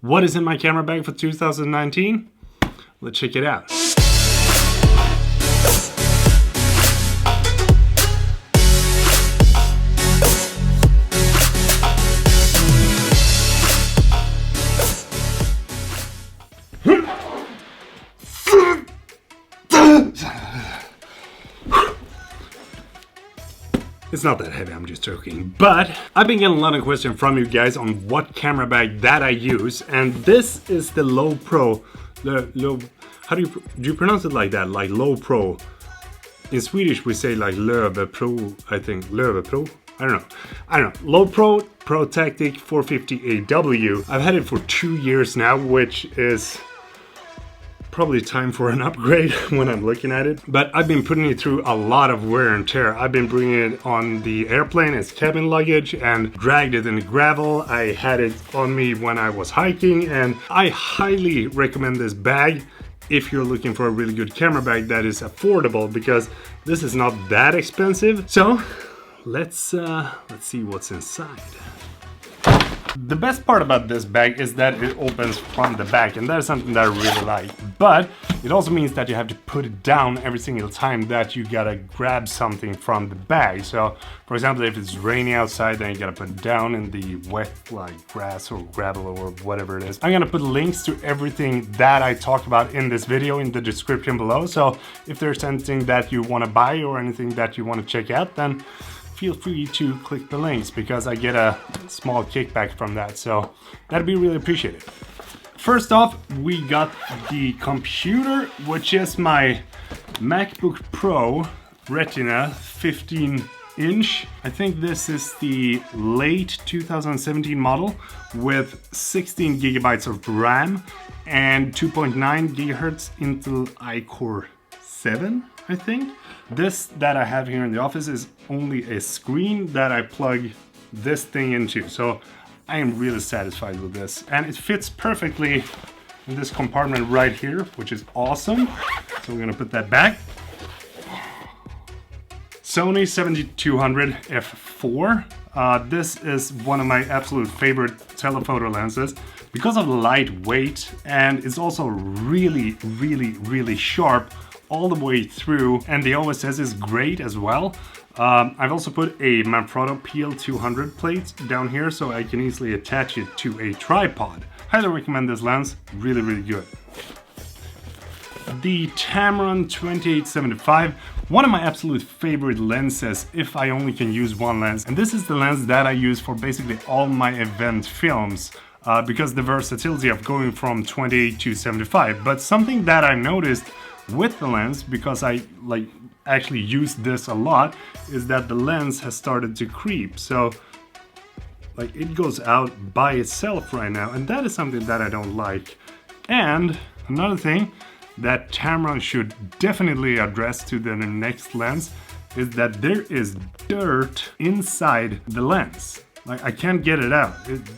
What is in my camera bag for 2019? Let's check it out. It's not that heavy, I'm just joking. But I've been getting a lot of questions from you guys on what camera bag that I use, and this is the Low Pro. How do you pronounce it like that? Like Low Pro. In Swedish we say like Löwe Pro, I think. Löwe Pro? I don't know. Low Pro Protectic 450AW. I've had it for 2 years now, which is probably time for an upgrade when I'm looking at it. But I've been putting it through a lot of wear and tear. I've been bringing it on the airplane as cabin luggage and dragged it in the gravel. I had it on me when I was hiking, and I highly recommend this bag if you're looking for a really good camera bag that is affordable, because this is not that expensive. So let's see what's inside. The best part about this bag is that it opens from the back, and that is something that I really like. But it also means that you have to put it down every single time that you gotta grab something from the bag. So, for example, if it's raining outside, then you gotta put it down in the wet, like grass or gravel or whatever it is. I'm gonna put links to everything that I talked about in this video in the description below. So if there's anything that you wanna buy or anything that you wanna check out, then feel free to click the links, because I get a small kickback from that, so that'd be really appreciated. First off, we got the computer, which is my MacBook Pro Retina 15-inch. I think this is the late 2017 model with 16 gigabytes of RAM and 2.9 gigahertz Intel iCore 7, I think. This that I have here in the office is only a screen that I plug this thing into, so I am really satisfied with this. And it fits perfectly in this compartment right here, which is awesome. So we're gonna put that back. Sony A7III f4. This is one of my absolute favorite telephoto lenses because of the lightweight, and it's also really sharp all the way through, and the OSS is great as well. I've also put a Manfrotto PL200 plate down here so I can easily attach it to a tripod. Highly recommend this lens, really good. The Tamron 2875, one of my absolute favorite lenses if I only can use one lens, and this is the lens that I use for basically all my event films. Because the versatility of going from 28 to 75, but something that I noticed with the lens, because I actually use this a lot, is that the lens has started to creep. So like it goes out by itself right now, and that is something that I don't like. And another thing that Tamron should definitely address to the next lens is that there is dirt inside the lens. Like, I can't get it out.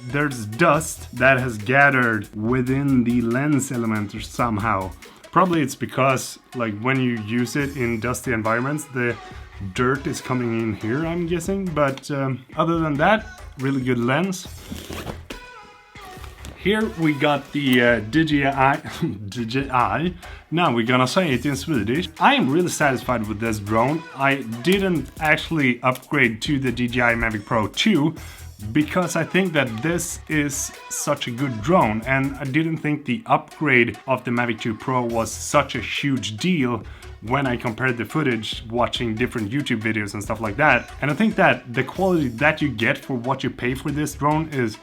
There's dust that has gathered within the lens element or somehow. Probably it's because like when you use it in dusty environments, the dirt is coming in here, I'm guessing. But other than that, really good lens. Here we got the DJI. Now we're gonna say it in Swedish. I am really satisfied with this drone. I didn't actually upgrade to the DJI Mavic Pro 2 because I think that this is such a good drone, and I didn't think the upgrade of the Mavic 2 Pro was such a huge deal when I compared the footage watching different YouTube videos and stuff like that. And I think that the quality that you get for what you pay for this drone is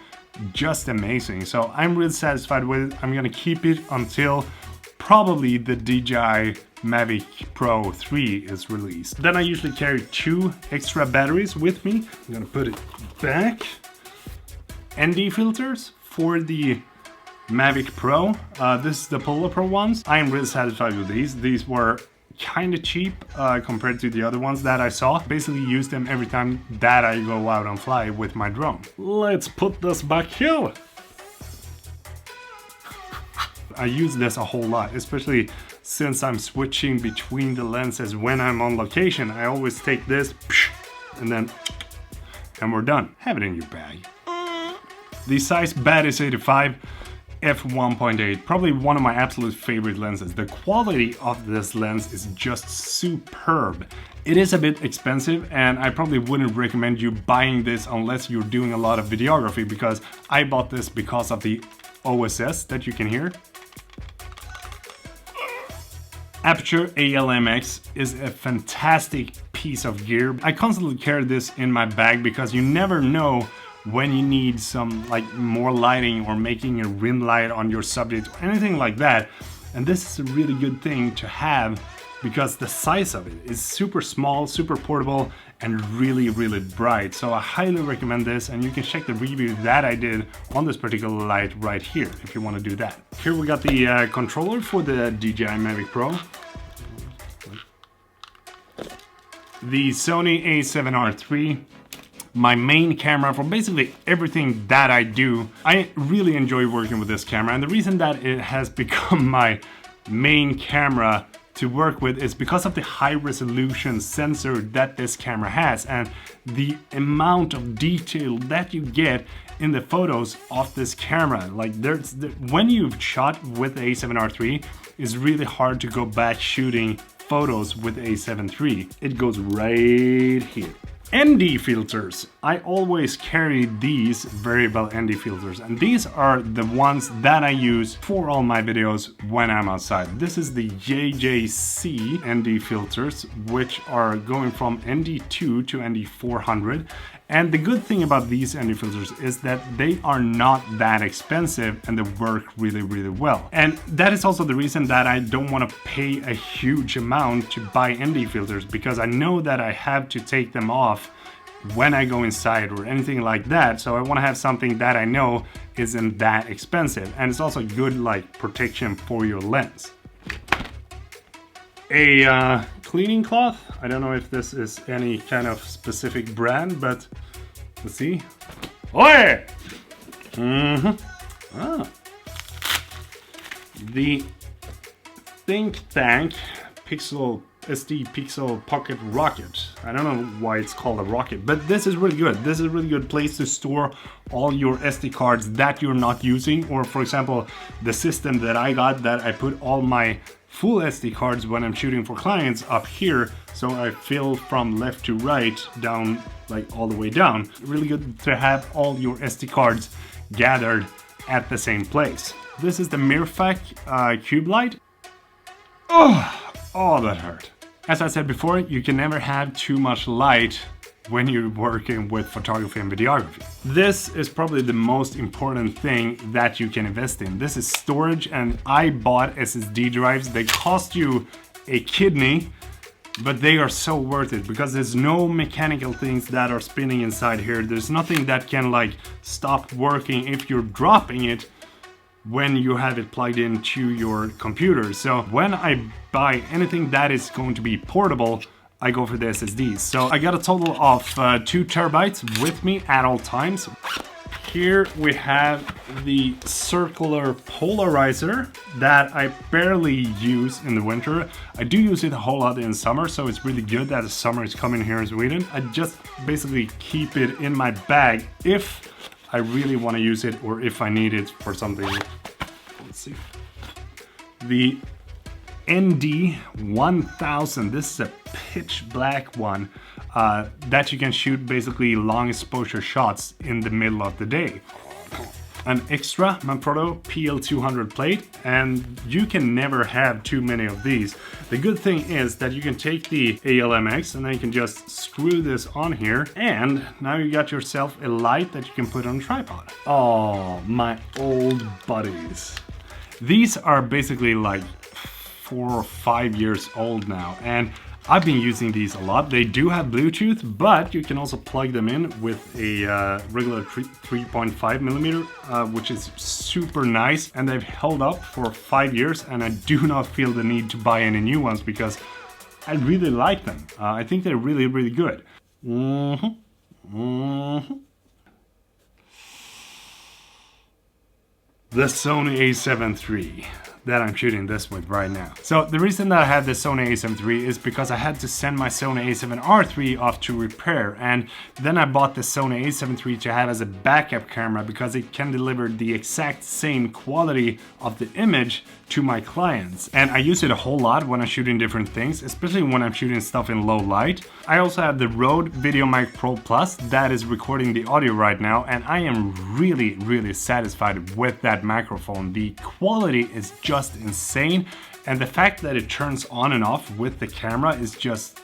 just amazing. So I'm really satisfied with it. I'm gonna keep it until probably the DJI Mavic Pro 3 is released. Then I usually carry 2 extra batteries with me. I'm gonna put it back. ND filters for the Mavic Pro. This is the Polar Pro ones. I am really satisfied with these. These were kind of cheap compared to the other ones that I saw. Basically use them every time that I go out and fly with my drone. Let's put this back here. I use this a whole lot, especially since I'm switching between the lenses when I'm on location. I always take this and we're done. Have it in your bag. The size bat is 85. f1.8, probably one of my absolute favorite lenses. The quality of this lens is just superb. It is a bit expensive, and I probably wouldn't recommend you buying this unless you're doing a lot of videography, because I bought this because of the OSS that you can hear. Aperture ALMX is a fantastic piece of gear. I constantly carry this in my bag because you never know when you need some more lighting or making a rim light on your subject or anything like that. And this is a really good thing to have because the size of it is super small, super portable, and really, really bright. So I highly recommend this, and you can check the review that I did on this particular light right here if you want to do that. Here we got the controller for the DJI Mavic Pro. The Sony A7R III. My main camera for basically everything that I do. I really enjoy working with this camera, and the reason that it has become my main camera to work with is because of the high resolution sensor that this camera has and the amount of detail that you get in the photos of this camera. Like when you've shot with the A7R III, it's really hard to go back shooting photos with A7 III. It goes right here. ND filters. I always carry these variable ND filters, and these are the ones that I use for all my videos when I'm outside. This is the JJC ND filters, which are going from ND2 to ND400. And the good thing about these ND filters is that they are not that expensive and they work really, really well. And that is also the reason that I don't want to pay a huge amount to buy ND filters, because I know that I have to take them off when I go inside or anything like that. So I want to have something that I know isn't that expensive. And it's also good protection for your lens. A cleaning cloth. I don't know if this is any kind of specific brand, but let's see. Oh! The Think Tank SD Pixel Pocket Rocket. I don't know why it's called a rocket, but this is really good. This is a really good place to store all your SD cards that you're not using, or for example, the system that I got, that I put all my full SD cards when I'm shooting for clients up here, so I fill from left to right down, all the way down. Really good to have all your SD cards gathered at the same place. This is the Mirfac Cube Light. Oh, that hurt. As I said before, you can never have too much light when you're working with photography and videography. This is probably the most important thing that you can invest in. This is storage, and I bought SSD drives. They cost you a kidney, but they are so worth it because there's no mechanical things that are spinning inside here. There's nothing that can stop working if you're dropping it when you have it plugged into your computer. So when I buy anything that is going to be portable, I go for the SSDs. So I got a total of 2 terabytes with me at all times. Here we have the circular polarizer that I barely use in the winter. I do use it a whole lot in summer, so it's really good that the summer is coming here in Sweden. I just basically keep it in my bag if I really want to use it or if I need it for something. Let's see. The ND1000, this is a pitch black one that you can shoot basically long exposure shots in the middle of the day. An extra Manfrotto PL200 plate, and you can never have too many of these. The good thing is that you can take the ALMX and then you can just screw this on here, and now you got yourself a light that you can put on a tripod. Oh, my old buddies. These are basically 4 or 5 years old now, and I've been using these a lot. They do have Bluetooth, but you can also plug them in with a regular 3.5 millimeter, which is super nice. And they've held up for 5 years, and I do not feel the need to buy any new ones because I really like them. I think they're really, really good. The Sony A7 III. that I'm shooting this with right now. So the reason that I have the Sony A7 III is because I had to send my Sony A7R III off to repair, and then I bought the Sony A7 III to have as a backup camera because it can deliver the exact same quality of the image to my clients. And I use it a whole lot when I'm shooting different things, especially when I'm shooting stuff in low light. I also have the Rode VideoMic Pro Plus that is recording the audio right now, and I am really satisfied with that microphone. The quality is just insane, and the fact that it turns on and off with the camera is just,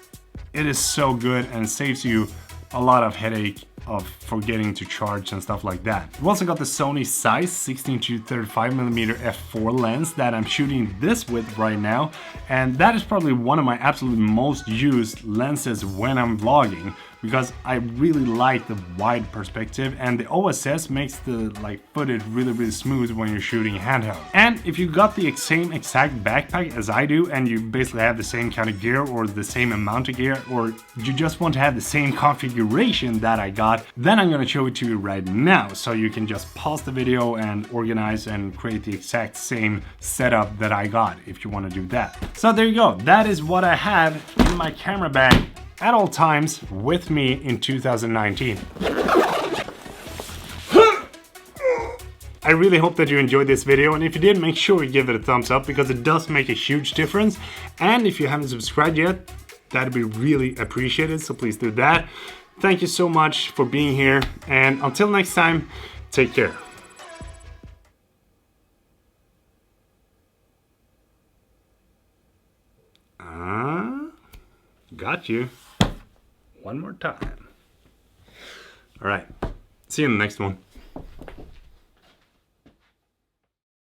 it is so good and saves you a lot of headache of forgetting to charge and stuff like that. We've also got the Sony size 16-35mm f4 lens that I'm shooting this with right now, and that is probably one of my absolute most used lenses when I'm vlogging, because I really like the wide perspective, and the OSS makes the footage really smooth when you're shooting handheld. And if you got the same exact backpack as I do, and you basically have the same kind of gear or the same amount of gear, or you just want to have the same configuration that I got, then I'm gonna show it to you right now, so you can just pause the video and organize and create the exact same setup that I got if you want to do that. So there you go, that is what I have in my camera bag at all times with me in 2019. I really hope that you enjoyed this video, and if you did, make sure you give it a thumbs up because it does make a huge difference. And if you haven't subscribed yet, that'd be really appreciated, so please do that. Thank you so much for being here, and until next time, take care. Got you. One more time. All right. See you in the next one.